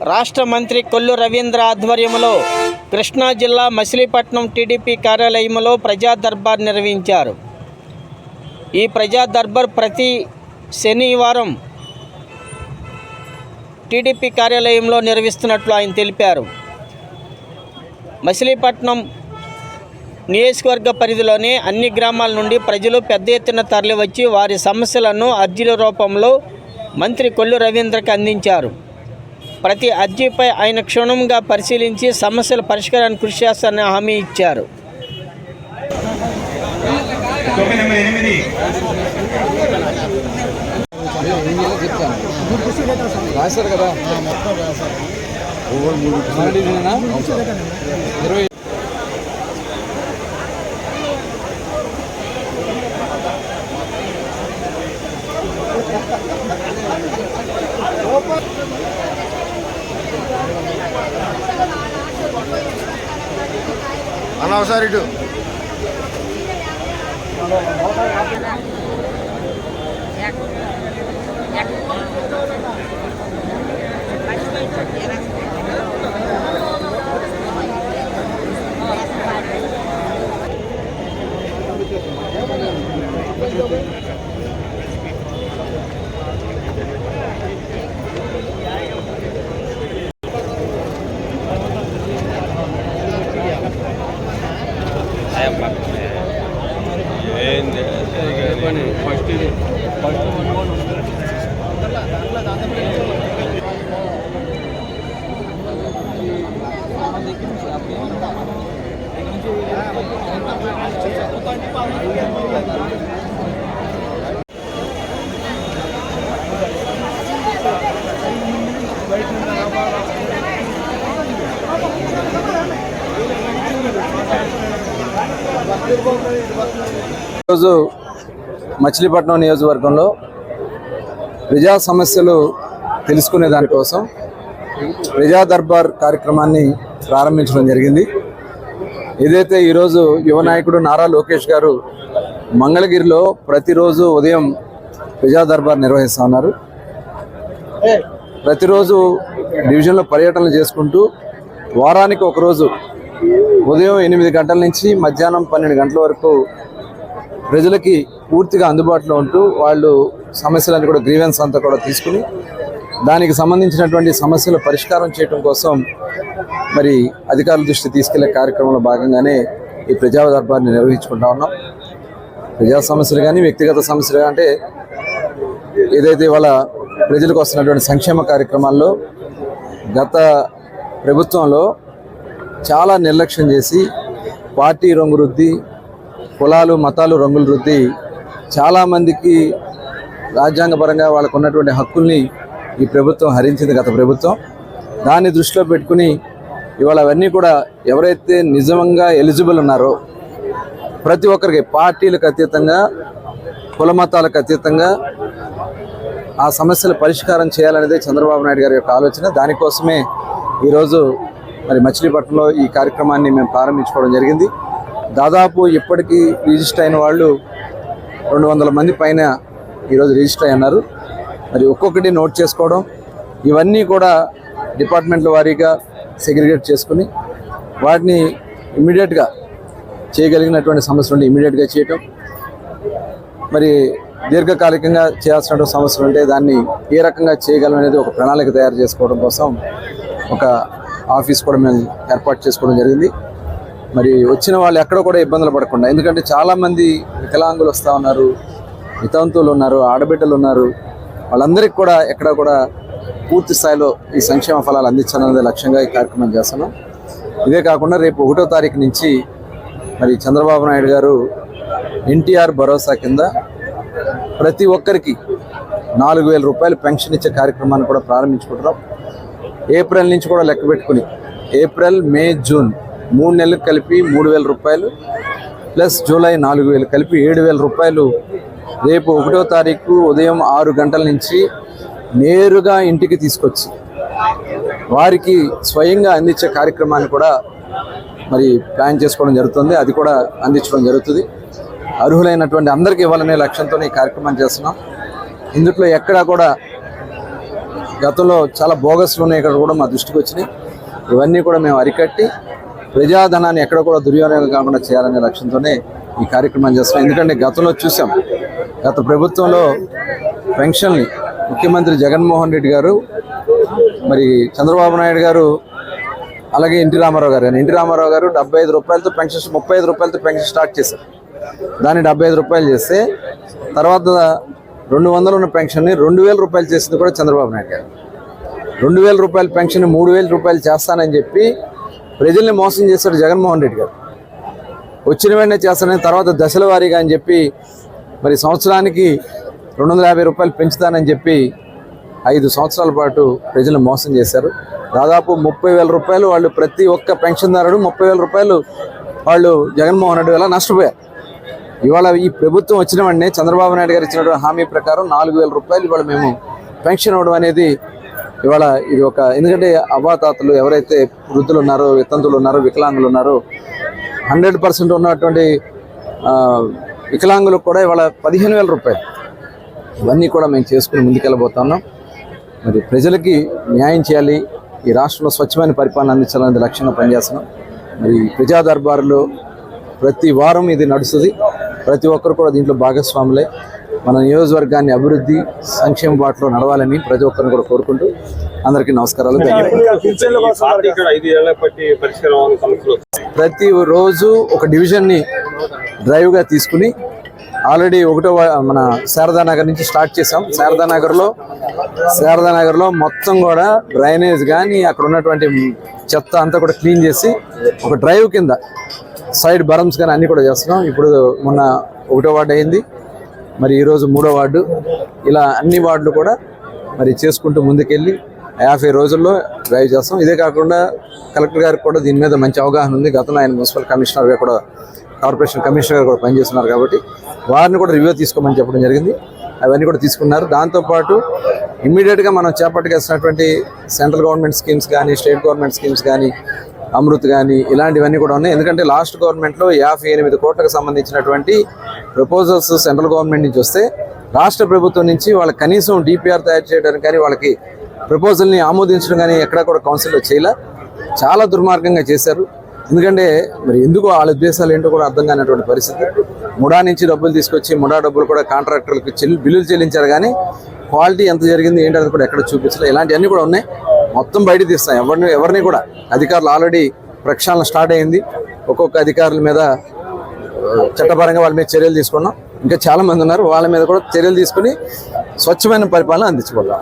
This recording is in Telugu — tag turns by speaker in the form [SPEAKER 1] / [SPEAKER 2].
[SPEAKER 1] రాష్ట్ర మంత్రి కొల్లు రవీంద్ర ఆధ్వర్యంలో కృష్ణా జిల్లా మచిలీపట్నం టీడీపీ కార్యాలయంలో ప్రజా దర్బార్ నిర్వహించారు. ఈ ప్రజా దర్బార్ ప్రతి శనివారం టీడీపీ కార్యాలయంలో నిర్వహిస్తున్నట్లు ఆయన తెలిపారు. మచిలీపట్నం నియోజకవర్గ పరిధిలోని అన్ని గ్రామాల నుండి ప్రజలు పెద్ద ఎత్తున తరలివచ్చి వారి సమస్యలను అర్జీల రూపంలో మంత్రి కొల్లు రవీంద్రకు అందించారు. ప్రతి అర్జీపై ఆయన క్షుణ్ణంగా పరిశీలించి సమస్యల పరిష్కారానికి కృషి చేస్తారని హామీ ఇచ్చారు.
[SPEAKER 2] అలా ఒకసారి ఇటు
[SPEAKER 3] ఈరోజు మచిలీపట్నం నియోజకవర్గంలో ప్రజా సమస్యలు తెలుసుకునే దానికోసం ప్రజా దర్బార్ కార్యక్రమాన్ని ప్రారంభించడం జరిగింది. ఏదైతే ఈరోజు యువ నాయకుడు నారా లోకేష్ గారు మంగళగిరిలో ప్రతిరోజు ఉదయం ప్రజా దర్బార్ నిర్వహిస్తూ ఉన్నారు. ప్రతిరోజు డివిజన్లో పర్యటనలు చేసుకుంటూ వారానికి ఒకరోజు ఉదయం 8 గంటల నుంచి మధ్యాహ్నం 12 గంటల వరకు ప్రజలకి పూర్తిగా అందుబాటులో ఉంటూ వాళ్ళు సమస్యలను కూడా గ్రీవెన్స్ అంతా కూడా తీసుకుని దానికి సంబంధించినటువంటి సమస్యల పరిష్కారం చేయడం కోసం మరి అధికారుల దృష్టి తీసుకెళ్లే కార్యక్రమంలో భాగంగానే ఈ ప్రజా దర్బార్ని నిర్వహించుకుంటా ఉన్నాం. ప్రజా సమస్యలు కానీ వ్యక్తిగత సమస్యలు అంటే ఏదైతే ఇవాళ ప్రజలకు వస్తున్నటువంటి సంక్షేమ కార్యక్రమాల్లో గత ప్రభుత్వంలో చాలా నిర్లక్ష్యం చేసి పార్టీ రంగు రుద్ది కులాలు మతాలు రంగులు రుద్ది చాలామందికి రాజ్యాంగపరంగా వాళ్ళకు ఉన్నటువంటి హక్కుల్ని ఈ ప్రభుత్వం హరించింది గత ప్రభుత్వం. దాన్ని దృష్టిలో పెట్టుకుని ఇవాళ అవన్నీ కూడా ఎవరైతే నిజంగా ఎలిజిబుల్ ఉన్నారో ప్రతి ఒక్కరికి పార్టీలకు అతీతంగా కుల మతాలకు అతీతంగా ఆ సమస్యల పరిష్కారం చేయాలనేదే చంద్రబాబు నాయుడు గారి యొక్క ఆలోచన. దానికోసమే ఈరోజు మరి మచిలీపట్నంలో ఈ కార్యక్రమాన్ని మేము ప్రారంభించుకోవడం జరిగింది. దాదాపు ఇప్పటికీ రిజిస్టర్ అయిన వాళ్ళు 200 మంది పైన ఈరోజు రిజిస్టర్ అయి ఉన్నారు. మరి ఒక్కొక్కటి నోట్ చేసుకోవడం, ఇవన్నీ కూడా డిపార్ట్మెంట్ల వారీగా సెగ్రిగేట్ చేసుకుని వాటిని ఇమ్మీడియట్గా చేయగలిగినటువంటి సమస్యలు ఇమ్మీడియట్గా చేయటం, మరి దీర్ఘకాలికంగా చేయాల్సినటువంటి సమస్యలు ఉంటే దాన్ని ఏ రకంగా చేయగలం అనేది ఒక ప్రణాళిక తయారు చేసుకోవడం కోసం ఒక ఆఫీస్ కూడా మేము ఏర్పాటు చేసుకోవడం జరిగింది. మరి వచ్చిన వాళ్ళు ఎక్కడ కూడా ఇబ్బందులు పడకుండా, ఎందుకంటే చాలామంది వికలాంగులు వస్తూ ఉన్నారు, వితంతువులు ఉన్నారు, ఆడబిడ్డలు ఉన్నారు, వాళ్ళందరికీ కూడా ఎక్కడ కూడా పూర్తి స్థాయిలో ఈ సంక్షేమ ఫలాలు అందించాలనేది లక్ష్యంగా ఈ కార్యక్రమం చేస్తున్నాం. ఇదే కాకుండా రేపు 1వ తారీఖు నుంచి మరి చంద్రబాబు నాయుడు గారు ఎన్టీఆర్ భరోసా కింద ప్రతి ఒక్కరికి 4,000 రూపాయలు పెన్షన్ ఇచ్చే కార్యక్రమాన్ని కూడా ప్రారంభించుకుంటున్నాం. ఏప్రిల్ నుంచి కూడా లెక్క పెట్టుకుని ఏప్రిల్, మే, జూన్ 3 నెలలకు కలిపి 3,000 రూపాయలు ప్లస్ జూలై 4,000 కలిపి 7,000 రూపాయలు రేపు 1వ తారీఖు ఉదయం 6 గంటల నుంచి నేరుగా ఇంటికి తీసుకొచ్చి వారికి స్వయంగా అందించే కార్యక్రమాన్ని కూడా మరి ప్లాన్ చేసుకోవడం జరుగుతుంది. అది కూడా అందించడం జరుగుతుంది. అర్హులైనటువంటి అందరికీ ఇవ్వాలనే లక్ష్యంతో ఈ కార్యక్రమం చేస్తున్నాం. ఇందులో ఎక్కడా కూడా గతంలో చాలా బోగస్లు ఉన్నాయి, ఇక్కడ కూడా మా దృష్టికి వచ్చినాయి. ఇవన్నీ కూడా మేము అరికట్టి ప్రజాధనాన్ని ఎక్కడ కూడా దుర్వినియోగం కాకుండా చేయాలనే లక్ష్యంతోనే ఈ కార్యక్రమం చేస్తున్నాం. ఎందుకంటే గతంలో చూసాం, గత ప్రభుత్వంలో పెన్షన్ని ముఖ్యమంత్రి జగన్మోహన్ రెడ్డి గారు, మరి చంద్రబాబు నాయుడు గారు, అలాగే ఎన్టీ రామారావు గారు 75 రూపాయలతో పెన్షన్, 35 రూపాయలతో పెన్షన్ స్టార్ట్ చేశారు. దాన్ని 75 రూపాయలు చేస్తే తర్వాత 200 ఉన్న పెన్షన్ని 2000 రూపాయలు చేసింది కూడా చంద్రబాబు నాయుడు గారు. 2000 రూపాయల పెన్షన్ 3000 రూపాయలు చేస్తానని చెప్పి ప్రజల్ని మోసం చేశాడు జగన్మోహన్ రెడ్డి గారు. వచ్చిన వెంటనే చేస్తానని, తర్వాత దశల వారీగా అని చెప్పి మరి సంవత్సరానికి 250 రూపాయలు పెంచుతానని చెప్పి 5 సంవత్సరాల పాటు ప్రజలను మోసం చేశారు. దాదాపు 30,000 రూపాయలు వాళ్ళు, ప్రతి ఒక్క పెన్షన్దారుడు 30,000 రూపాయలు వాళ్ళు జగన్మోహన్ రెడ్డి వల్ల నష్టపోయారు. ఇవాళ ఈ ప్రభుత్వం వచ్చిన వెంటనే చంద్రబాబు నాయుడు గారు ఇచ్చినటువంటి హామీ ప్రకారం 4,000 రూపాయలు ఇవాళ మేము పెన్షన్ ఇవ్వడం అనేది ఇవాళ ఇది ఒక, ఎందుకంటే అవ్వాతాతలు ఎవరైతే వృద్ధులు ఉన్నారో, వితంతులు ఉన్నారో, వికలాంగులు ఉన్నారో, 100% ఉన్నటువంటి వికలాంగులకు కూడా ఇవాళ 15,000 రూపాయలు. ఇవన్నీ కూడా మేము చేసుకుని ముందుకెళ్ళబోతున్నాం. మరి ప్రజలకి న్యాయం చేయాలి, ఈ రాష్ట్రంలో స్వచ్ఛమైన పరిపాలన అందించాలనేది లక్ష్యంగా పనిచేస్తున్నాం. మరి ప్రజా దర్బారులో ప్రతి వారం ఇది నడుస్తుంది. ప్రతి ఒక్కరు కూడా దీంట్లో భాగస్వాములే. మన నియోజకవర్గాన్ని అభివృద్ధి సంక్షేమ బాటలో నడవాలని ప్రతి ఒక్కరిని కూడా కోరుకుంటూ అందరికీ నమస్కారాలు. ప్రతి రోజు ఒక డివిజన్ని డ్రైవ్గా తీసుకుని ఆల్రెడీ మన శారదానగర్ నుంచి స్టార్ట్ చేసాం. శారదానగర్లో మొత్తం కూడా డ్రైనేజ్ కానీ అక్కడ ఉన్నటువంటి చెత్త అంతా కూడా క్లీన్ చేసి ఒక డ్రైవ్ కింద సైడ్ బరమ్స్ కానీ అన్నీ కూడా చేస్తున్నాం. ఇప్పుడు మొన్న 1వ వార్డు అయింది, మరి ఈరోజు 3వ వార్డు, ఇలా అన్ని వార్డులు కూడా మరి చేసుకుంటూ ముందుకెళ్ళి 50 రోజుల్లో డ్రైవ్ చేస్తాం. ఇదే కాకుండా కలెక్టర్ గారికి కూడా దీని మీద మంచి అవగాహన ఉంది. గతంలో ఆయన మున్సిపల్ కమిషనర్గా కూడా, కార్పొరేషన్ కమిషనర్గా కూడా పనిచేస్తున్నారు కాబట్టి వారిని కూడా రివ్యూ తీసుకోమని చెప్పడం జరిగింది. అవన్నీ కూడా తీసుకున్నారు. దాంతోపాటు ఇమ్మీడియట్గా మనం చేపట్టగలిసినటువంటి సెంట్రల్ గవర్నమెంట్ స్కీమ్స్ కానీ, స్టేట్ గవర్నమెంట్ స్కీమ్స్ కానీ, అమృత్ కానీ ఇలాంటివన్నీ కూడా ఉన్నాయి. ఎందుకంటే లాస్ట్ గవర్నమెంట్లో 58 కోట్లకు సంబంధించినటువంటి ప్రపోజల్స్ సెంట్రల్ గవర్నమెంట్ నుంచి వస్తే రాష్ట్ర ప్రభుత్వం నుంచి వాళ్ళకి కనీసం డిపిఆర్ తయారు చేయడానికి కానీ, వాళ్ళకి ప్రపోజల్ని ఆమోదించడం కానీ ఎక్కడా కూడా కౌన్సిల్లో చేయలే. చాలా దుర్మార్గంగా చేశారు. ఎందుకంటే మరి ఎందుకు వాళ్ళ ఉద్దేశాలు ఏంటో కూడా అర్థం కానటువంటి పరిస్థితి. ముడా నుంచి డబ్బులు తీసుకొచ్చి ముడా డబ్బులు కూడా కాంట్రాక్టర్లకు బిల్లులు చెల్లించారు, కానీ క్వాలిటీ ఎంత జరిగింది ఏంటది కూడా ఎక్కడ చూపించలేదు. ఇలాంటివన్నీ కూడా ఉన్నాయి. మొత్తం బయట తీస్తాం. ఎవరిని కూడా అధికారులు ఆల్రెడీ ప్రక్షాళన స్టార్ట్ అయింది. ఒక్కొక్క అధికారుల మీద చట్టపరంగా వాళ్ళ మీద చర్యలు తీసుకున్నాం. ఇంకా చాలా మంది ఉన్నారు, వాళ్ళ మీద కూడా చర్యలు తీసుకుని స్వచ్ఛమైన పరిపాలన అందించుకుంటాం.